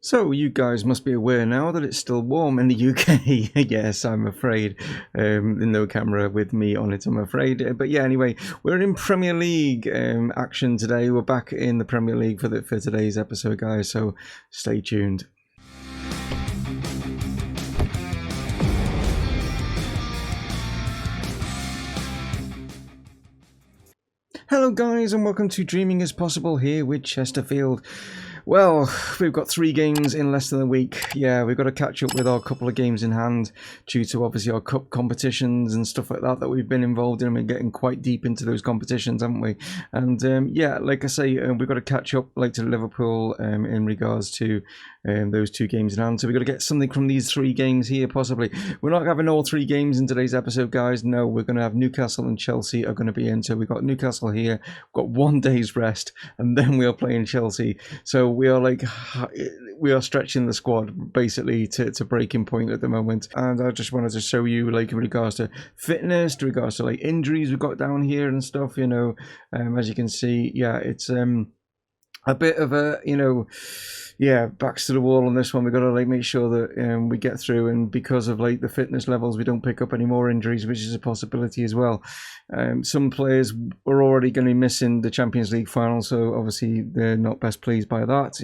So you guys must be aware now that it's still warm in the UK. Yes, I'm afraid. No camera with me on it, I'm afraid. But yeah, anyway, we're in Premier League action today. We're back in the Premier League for today's episode, guys. So stay tuned. Hello guys, and welcome to Dreaming is Possible here with Chesterfield. Well, we've got 3 games in less than a week. Yeah, we've got to catch up with our couple of games in hand due to obviously our cup competitions and stuff like that we've been involved in. We're getting quite deep into those competitions, haven't we? And yeah, like I say, we've got to catch up like to Liverpool in regards to those 2 games in hand. So we've got to get something from these 3 games here, possibly. We're not having all 3 games in today's episode, guys. No, we're going to have Newcastle and Chelsea are going to be in. So we've got Newcastle here, we've got 1 day's rest, and then we are playing Chelsea. So we are stretching the squad basically to breaking point at the moment. And I just wanted to show you, like, in regards to fitness, in regards to like injuries we've got down here and stuff, you know. As you can see, yeah, it's a bit of a, you know, yeah, backs to the wall on this one. We've got to like make sure that we get through, and because of like the fitness levels, we don't pick up any more injuries, which is a possibility as well. Some players are already going to be missing the Champions League final, so obviously they're not best pleased by that.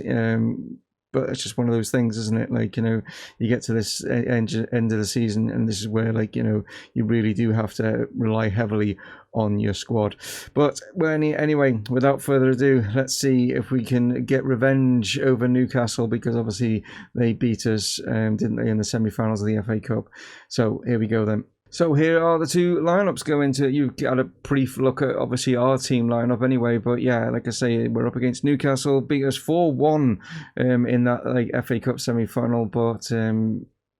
But it's just one of those things, isn't it? Like, you know, you get to this end of the season, and this is where, like, you know, you really do have to rely heavily on your squad. But anyway, without further ado, let's see if we can get revenge over Newcastle, because obviously they beat us, didn't they, in the semi-finals of the FA Cup. So here we go then. So here are the 2 lineups going to. You've got a brief look at obviously our team lineup anyway, but yeah, like I say, we're up against Newcastle, beat us 4-1 in that like FA Cup semi-final, but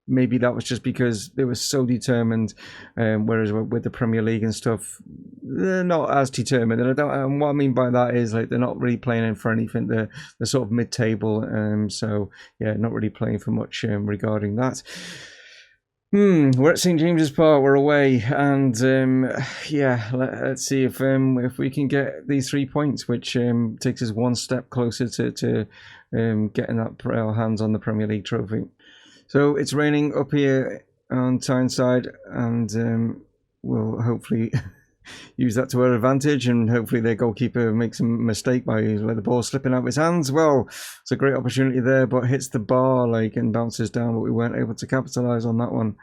maybe that was just because they were so determined, whereas with the Premier League and stuff, they're not as determined. And what I mean by that is, like, they're not really playing in for anything. They're sort of mid-table, so yeah, not really playing for much regarding that. We're at St James's Park, we're away, and yeah, let's see if we can get these 3 points, which takes us 1 step closer to getting our hands on the Premier League trophy. So it's raining up here on Tyneside, and we'll hopefully use that to our advantage, and hopefully their goalkeeper makes a mistake by letting the ball slipping out of his hands. Well, it's a great opportunity there, but hits the bar like and bounces down, but we weren't able to capitalise on that one.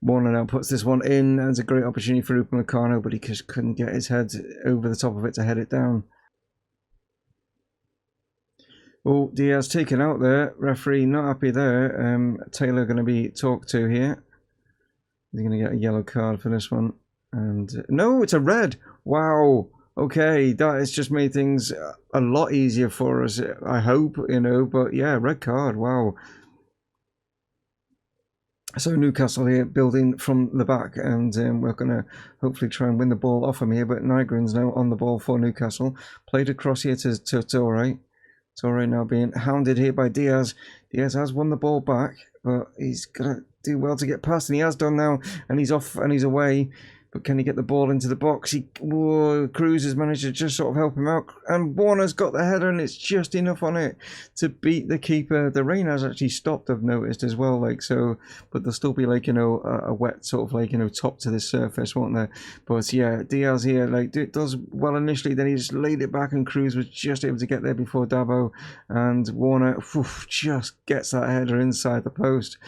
Warner now puts this one in, and it's a great opportunity for Upamecano, but he just couldn't get his head over the top of it to head it down. Oh, Diaz taken out there. Referee not happy there. Taylor going to be talked to here. He's going to get a yellow card for this one. And no, it's a red. Wow. Okay, that has just made things a lot easier for us, I hope, you know. But yeah, red card. Wow. So Newcastle here building from the back, and we're going to hopefully try and win the ball off him here. But Nygren's now on the ball for Newcastle. Played across here to Torre. Torre now being hounded here by Diaz. Diaz has won the ball back, but he's going to do well to get past, and he has done now, and he's off and he's away. But can he get the ball into the box? Cruz has managed to just sort of help him out. And Warner's got the header, and it's just enough on it to beat the keeper. The rain has actually stopped, I've noticed as well. Like, so, but there'll still be, like, you know, a wet sort of, like, you know, top to the surface, won't there? But yeah, Diaz here, like, does well initially. Then he just laid it back, and Cruz was just able to get there before Dabo. And Warner just gets that header inside the post.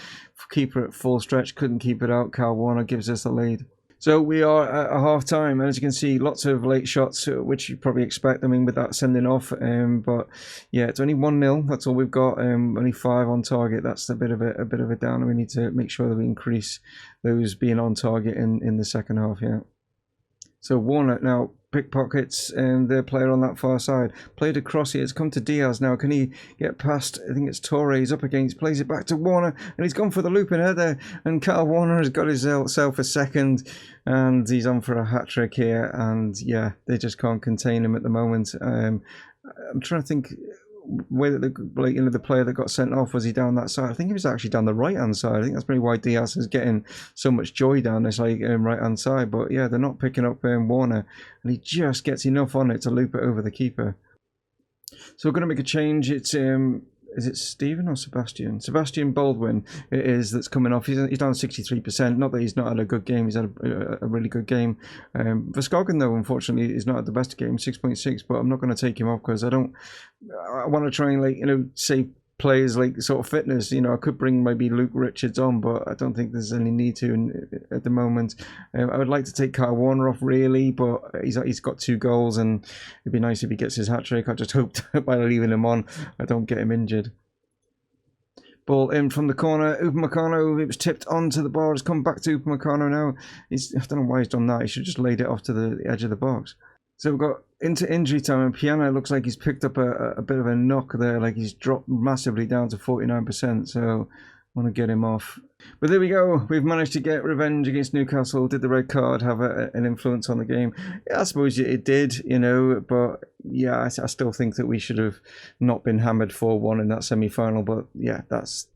Keeper at full stretch, couldn't keep it out. Kyle Warner gives us the lead. So we are at a half time, and as you can see, lots of late shots, which you probably expect. I mean, with that sending off, but yeah, it's only 1-0. That's all we've got. Only 5 on target. That's a bit of a downer. We need to make sure that we increase those being on target in the second half. Yeah. So Warner now pickpockets the player on that far side. Played across here. It's come to Diaz now. Can he get past? I think it's Torre he's up against. Plays it back to Warner, and he's gone for the looping header. And Kyle Warner has got himself a second, and he's on for a hat-trick here. And yeah, they just can't contain him at the moment. I'm trying to think whether the player that got sent off, was he down that side? I think he was actually down the right hand side. I think that's probably why Diaz is getting so much joy down this right hand side. But yeah, they're not picking up Warner, and he just gets enough on it to loop it over the keeper. So we're going to make a change. It's is it Stephen or Sebastian? Sebastian Baldwin it is that's coming off. He's down 63%. Not that he's not had a good game. He's had a really good game. Verskogen, though, unfortunately, is not at the best game, 6.6. But I'm not going to take him off because I want to try and, like, say players like sort of fitness. I could bring maybe Luke Richards on, but I don't think there's any need to at the moment. I would like to take Kyle Warner off, really, but he's got 2 goals, and it'd be nice if he gets his hat-trick. I just hope that by leaving him on, I don't get him injured. Ball in from the corner. Upamecano, it was tipped onto the bar. It's come back to Upamecano now. I don't know why he's done that. He should just laid it off to the edge of the box. So we've got into injury time, and Piana looks like he's picked up a bit of a knock there, like he's dropped massively down to 49%, so I want to get him off. But there we go, we've managed to get revenge against Newcastle. Did the red card have an influence on the game? Yeah, I suppose it did, but yeah, I still think that we should have not been hammered 4-1 in that semi-final, but yeah, that's,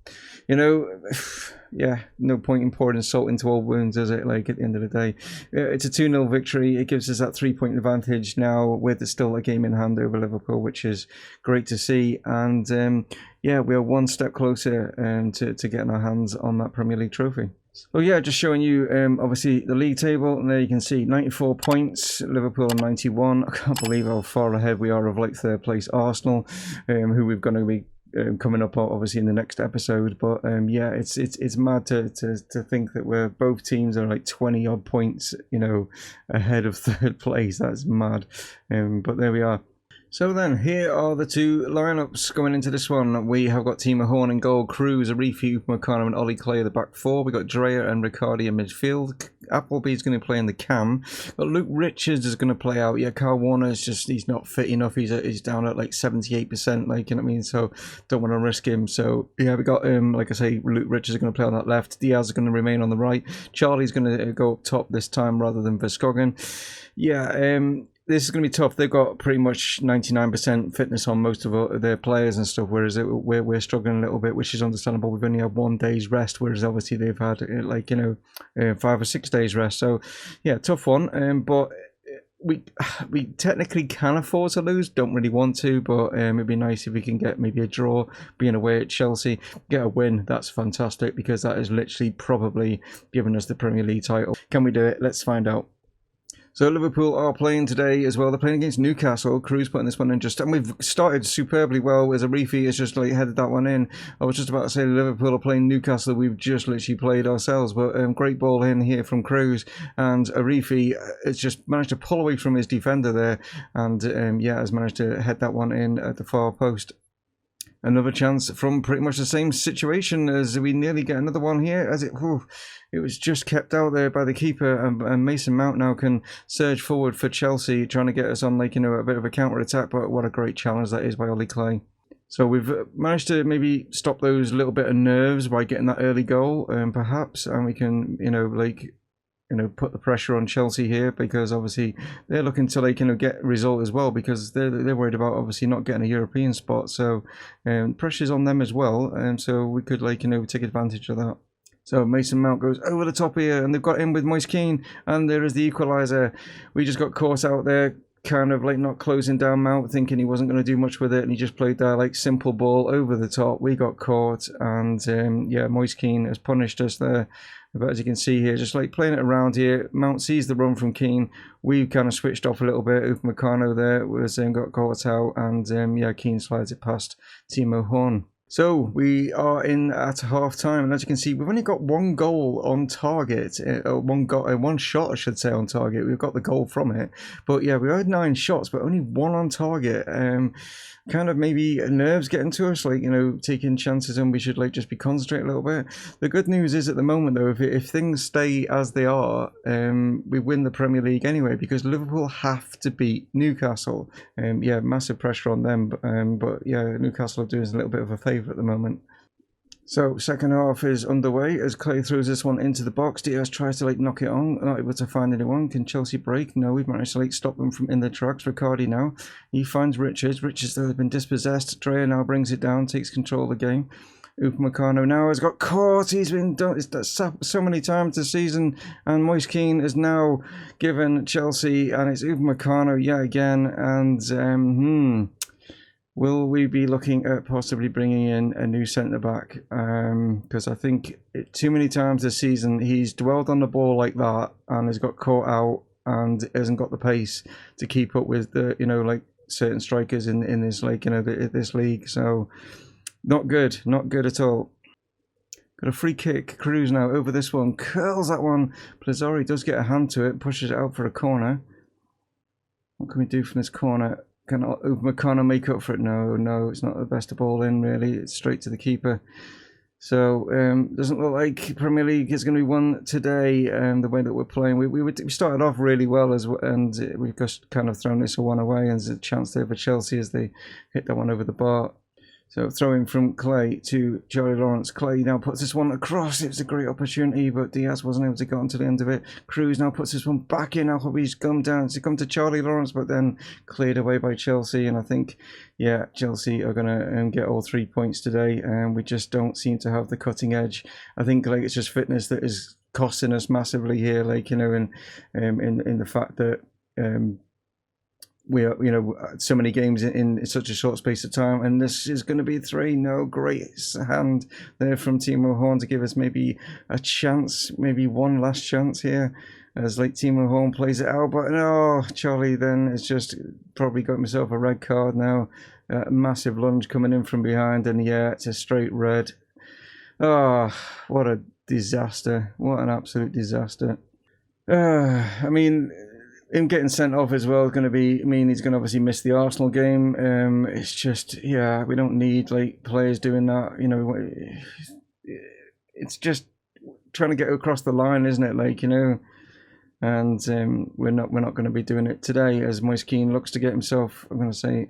yeah, no point in pouring salt into old wounds, is it? Like, at the end of the day, it's a 2-0 victory. It gives us that 3-point advantage now with still a game in hand over Liverpool, which is great to see. And yeah, we are one step closer to getting our hands on that Premier League trophy. Well, yeah, just showing you obviously the league table, and there you can see 94 points, Liverpool on 91. I can't believe how far ahead we are of like third place Arsenal, who we're going to be coming up obviously in the next episode. But yeah, it's mad to think that we're both teams are like 20 odd points ahead of third place. That's mad. But there we are. So then, here are the 2 lineups going into this one. We have got Timo Horn in goal, Cruz, Arifi, Upamecano and Ollie Clay at the back 4. We got Dreyer and Riccardi in midfield. Appleby's going to play in the cam. But Luke Richards is going to play out. Yeah, Kyle Warner is he's not fit enough. He's down at like 78%, like, you know what I mean? So don't want to risk him. So yeah, we got like I say, Luke Richards is going to play on that left. Diaz is going to remain on the right. Charlie's going to go up top this time rather than Verskogen. Yeah, this is going to be tough. They've got pretty much 99% fitness on most of their players and stuff, whereas we're struggling a little bit, which is understandable. We've only had 1 day's rest, whereas obviously they've had 5 or 6 days rest. So yeah, tough one. But we technically can afford to lose. Don't really want to, but it'd be nice if we can get maybe a draw, being away at Chelsea, get a win. That's fantastic, because that is literally probably giving us the Premier League title. Can we do it? Let's find out. So Liverpool are playing today as well. They're playing against Newcastle. Cruz putting this one in and we've started superbly well, as Arifi has just like headed that one in. I was just about to say Liverpool are playing Newcastle. We've just literally played ourselves, but great ball in here from Cruz, and Arifi has just managed to pull away from his defender there, and yeah, has managed to head that one in at the far post. Another chance from pretty much the same situation, as we nearly get another one here, as it was just kept out there by the keeper, and Mason Mount now can surge forward for Chelsea, trying to get us on like a bit of a counter attack. But what a great challenge that is by Ollie Clay. So we've managed to maybe stop those little bit of nerves by getting that early goal, perhaps, and we can put the pressure on Chelsea here, because obviously they're looking to get a result as well, because they're worried about obviously not getting a European spot. So pressure's on them as well, and so we could take advantage of that. So Mason Mount goes over the top here, and they've got in with Moise Kean, and there is the equaliser. We just got caught out there, kind of like not closing down Mount, thinking he wasn't going to do much with it, and he just played that like simple ball over the top. We got caught, and yeah, Moise Kean has punished us there. But as you can see here, just like playing it around here, Mount sees the run from Kean. We kind of switched off a little bit. Upamecano there was got caught out, and yeah, Kean slides it past Timo Horn. So we are in at half time, and as you can see, we've only got 1 goal on target, one shot, I should say, on target. We've got the goal from it, but yeah, we had 9 shots, but only 1 on target. Kind of maybe nerves getting to us, taking chances, and we should just be concentrating a little bit. The good news is at the moment though, if things stay as they are, we win the Premier League anyway, because Liverpool have to beat Newcastle. Yeah, massive pressure on them, but yeah, Newcastle are doing us a little bit of a favour at the moment. So second half is underway as Clay throws this one into the box. Diaz tries to knock it on, not able to find anyone. Can Chelsea break? No, we've managed to stop them from in their tracks. Riccardi now, he finds Richards. Richards though has been dispossessed. Dreyer now brings it down, takes control of the game. Upamecano now has got caught. He's been done so many times this season, and Moise Kean is now given Chelsea, and it's Upamecano yet again, and Will we be looking at possibly bringing in a new centre-back? Because I think too many times this season he's dwelled on the ball like that and has got caught out and hasn't got the pace to keep up with the, like certain strikers in this, this league. So not good at all. Got a free kick. Cruz now over this one, curls that one. Blizzari does get a hand to it, pushes it out for a corner. What can we do from this corner? Can Upamecano make up for it? No, it's not the best of ball in, really. It's straight to the keeper. So, doesn't look like Premier League is going to be won today, the way that we're playing. We started off really well, and we've just kind of thrown this one away, and there's a chance there for Chelsea as they hit that one over the bar. So throwing from Clay to Charlie Lawrence. Clay now puts this one across. It was a great opportunity, but Diaz wasn't able to get onto the end of it. Cruz now puts this one back in. Now he's come down to come to Charlie Lawrence, but then cleared away by Chelsea. And I think, yeah, Chelsea are going to get all 3 points today. And we just don't seem to have the cutting edge. I think it's just fitness that is costing us massively here. In the fact that we are, so many games in such a short space of time, and this is going to be 3. No, great hand there from Timo Horn to give us maybe a chance, maybe one last chance here, as Timo Horn plays it out. But no, Charlie then has just probably got himself a red card now. Massive lunge coming in from behind, and yeah, it's a straight red. Oh, what a disaster! What an absolute disaster. I mean, him getting sent off as well is going to mean he's going to obviously miss the Arsenal game. It's just, yeah, we don't need players doing that. It's just trying to get across the line, isn't it? And we're not going to be doing it today as Moise Kean looks to get himself, I'm going to say,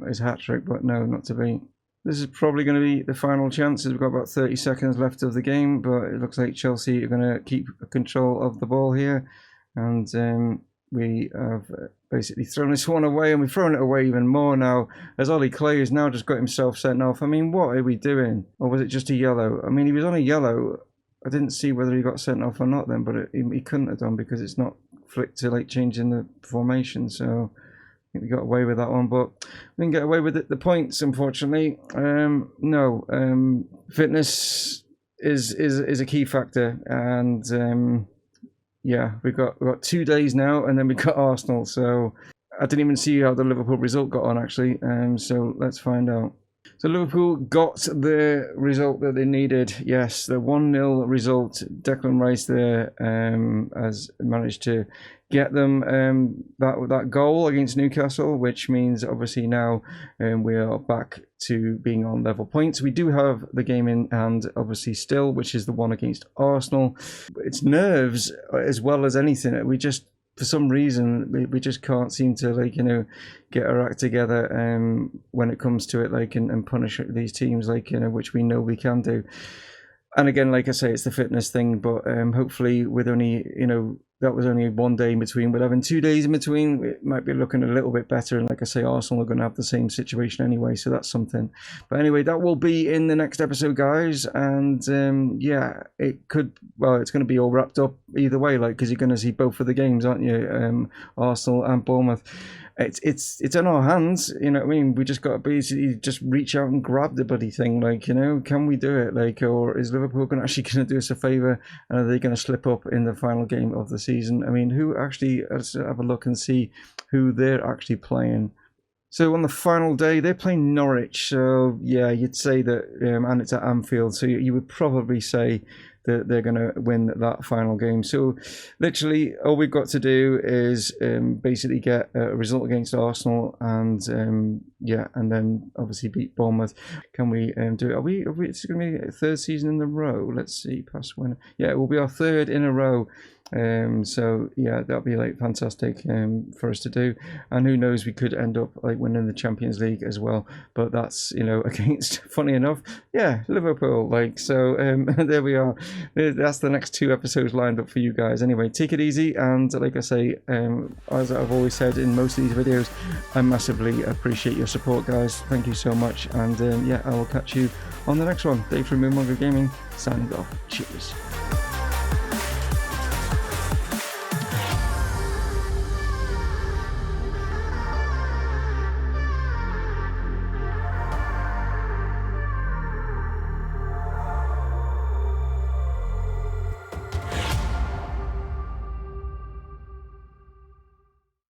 his hat trick, but no, not to be. This is probably going to be the final chance, as we've got about 30 seconds left of the game, but it looks like Chelsea are going to keep control of the ball here, and we have basically thrown this one away, and we've thrown it away even more now, as Ollie Clay has now just got himself sent off. I mean, what are we doing? Or was it just a yellow? I mean, he was on a yellow. I didn't see whether he got sent off or not then, but he couldn't have done because it's not flicked to changing the formation. So I think we got away with that one, but we didn't get away with the points, unfortunately. Fitness is a key factor, and yeah, we've got 2 days now, and then we've got Arsenal. So I didn't even see how the Liverpool result got on, actually. So let's find out. So Liverpool got the result that they needed. Yes, the 1-0 result. Declan Rice there has managed to get them that goal against Newcastle, which means obviously now we are back to being on level points. We do have the game in hand, obviously, still, which is the one against Arsenal. It's nerves as well as anything. We just, for some reason, we just can't seem to get our act together when it comes to it, and punish these teams, which we know we can do. And again, like I say, it's the fitness thing, but hopefully with only, that was only 1 day in between. We're having 2 days in between. It might be looking a little bit better. And like I say, Arsenal are going to have the same situation anyway, so that's something. But anyway, that will be in the next episode, guys. And yeah, it's going to be all wrapped up either way, because you're going to see both of the games, aren't you? Arsenal and Bournemouth. It's in our hands, you know what I mean? We just got to basically just reach out and grab the bloody thing, can we do it? Or is Liverpool actually going to do us a favour, and are they going to slip up in the final game of the season? I mean, who actually, let's have a look and see who they're actually playing. So on the final day, they're playing Norwich. So yeah, you'd say that, and it's at Anfield, so you would probably say that they're going to win that final game. So literally all we've got to do is basically get a result against Arsenal, and and then obviously beat Bournemouth. Can we do it? It's going to be a third season in a row. Let's see, past winner. Yeah, it will be our third in a row. So yeah, that'll be fantastic for us to do, and who knows, we could end up winning the Champions League as well, but that's against, funny enough, Liverpool. So there we are. That's the next 2 episodes lined up for you guys. Anyway, take it easy, and like I say, as I've always said in most of these videos, I massively appreciate your support, guys. Thank you so much, and I will catch you on the next one. Dave from Mumongu Gaming signing off. Cheers.